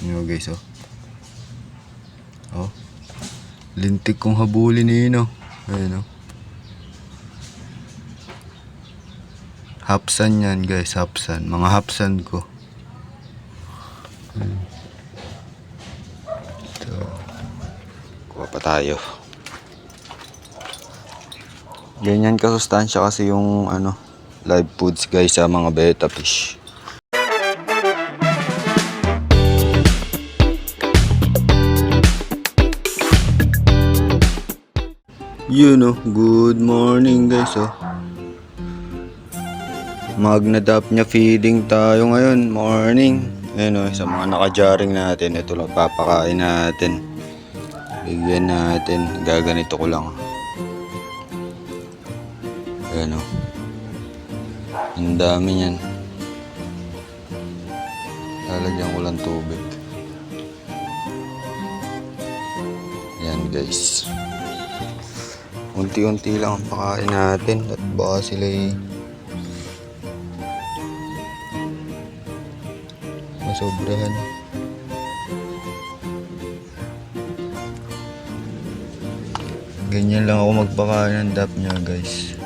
Yun guys, oh. Oh. Lintik kong habulin yun, oh. Ayun, oh. Hapsan yan guys, hapsan. Mga hapsan ko. Ito. Kuha pa tayo. Ganyan kasustansya kasi yung live foods guys sa mga betta fish. Yun, oh, good morning guys, oh. Magnadap niya feeding tayo ngayon, morning. Ayun, oh, sa mga nakajaring natin, ito lang papakain natin. Bigyan natin, gaganito ko lang. Ayan, oh. Ang dami niyan. Lalagyan ko lang tubig. Ayan guys. Unti-unti lang ang pakain natin at baka sila'y masobrahan. Ganyan lang ako magpakain ng dap niya guys,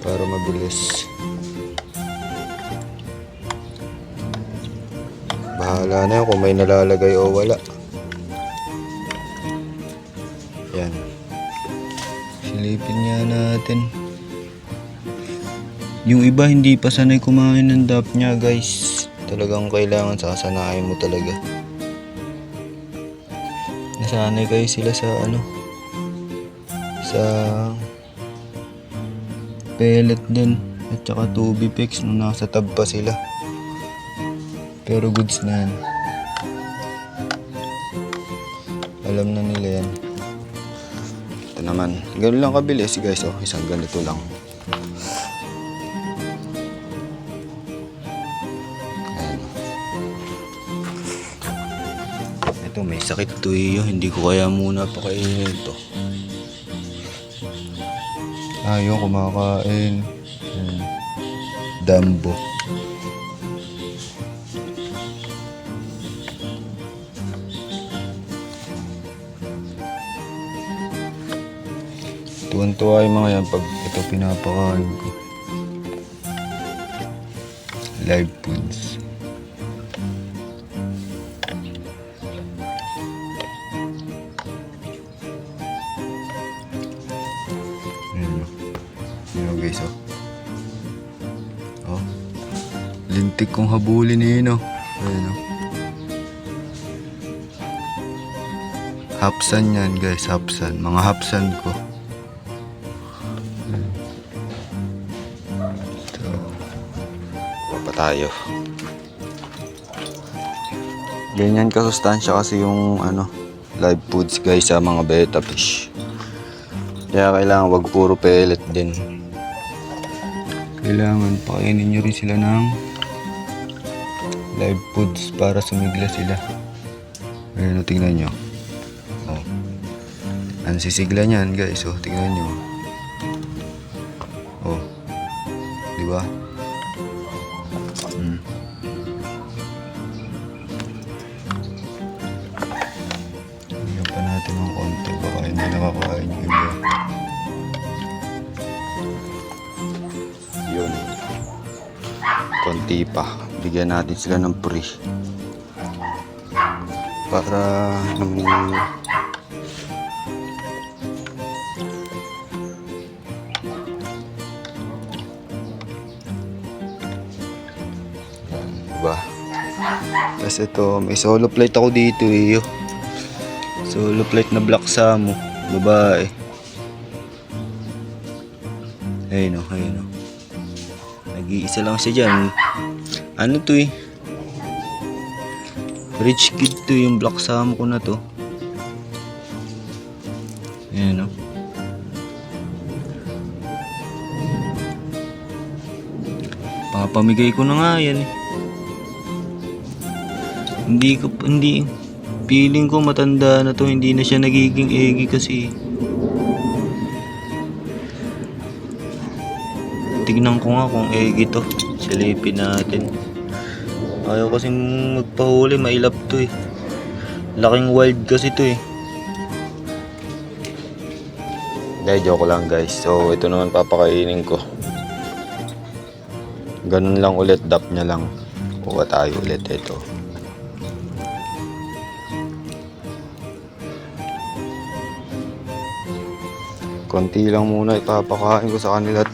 para mabilis. Bahala na yun kung may nalalagay o wala. Yan. Silipin nga natin. Yung iba hindi pa sanay kumain ng dap niya guys. Talagang kailangan sasanayin mo talaga. Nasanay kayo sila sa sa pellet din at saka Tubifex nung nasa tab pa sila. Pero goods na yan. Alam na nila yan. Ito naman, gano'n lang kabilis guys, oh. Isang ganito lang. Ayan. Ito may sakit to eh, hindi ko kaya muna pakainin ito. Ayaw kumakain. Ayan. Dambo. Tuwan-tuwa yung mga yan pag ito pinapakain ko. Live foods. Ayan guys, oh. Oh. Lintik kong habulin yun, oh. Ayan, oh. Hapsan yan guys, hapsan. Mga hapsan ko. Tayo. Ganyan kasustansya kasi yung live foods guys sa mga betta fish. Kaya kailangan wag puro pellet din. Kailangan pakainin nyo rin sila ng live foods para sumigla sila. Ayun, tingnan nyo. Oh. Ang sisigla niyan guys, oh, tingnan nyo. Oh. Diba? Bigyan pa natin ng konti, baka hindi nakakain yung iba. Yun, konti pa, bigyan natin sila ng free para diba? Tapos ito, may solo plate ako dito eh. Solo plate na black samo, babae. Ayun, oh, ayun, oh. Nag-iisa lang siya dyan. Ano to eh? Rich kid to yung black samo ko na to. Ayun, oh. Papamigay ko na nga yan eh. Hindi feeling ko matanda na to, hindi na siya nagiging eggy kasi. Tignan ko nga kung eggy to. Silipin natin. Ayaw kasing magpahuli, mailap to eh. Laking wild kasi to eh. Hindi, joke lang guys. So ito naman papakainin ko. Ganun lang ulit, dap niya lang. Kuha tayo ulit ito. Konti lang muna ipapakain ko sa kanila.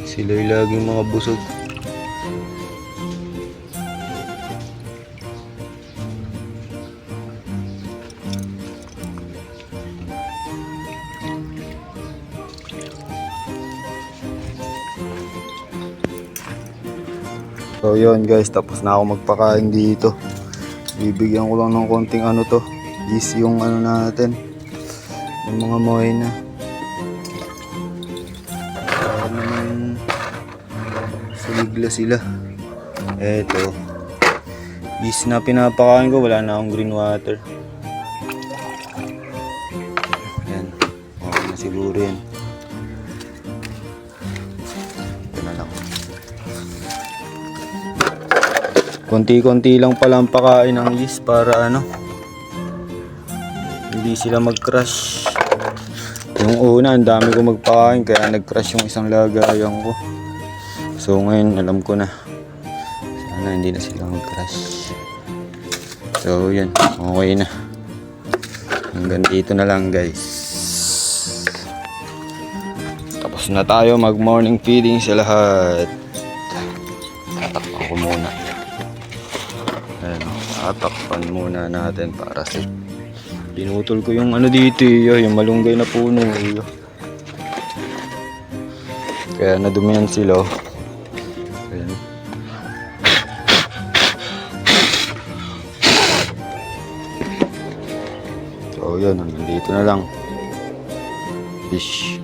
Sila'y laging mga busog. So yun guys, tapos na ako magpakain dito. Bibigyan ko lang ng konting ano to, is yung ano natin, yung mga moy na. Para naman suligla sila. Eto, is na pinapakain ko, wala na akong green water. Yan, okay na siguro yan. Ito na lang. Konti-konti lang pala ang pakain ng is para ano, hindi sila mag-crash. Yung una, ang dami ko magpakain kaya nag-crash yung isang lagayan ko. So ngayon, alam ko na. Sana hindi na sila mag-crash. So yan, okay na. Hanggang dito na lang guys. Tapos na tayo mag-morning feeding sa lahat. Tatakpan ko muna. Ayan, tatakpan muna natin para sa... Pinutol ko yung ano dito yung malunggay na puno. Kaya nadumihan sila. Ayan. So yun, hanggang dito na lang. Fish.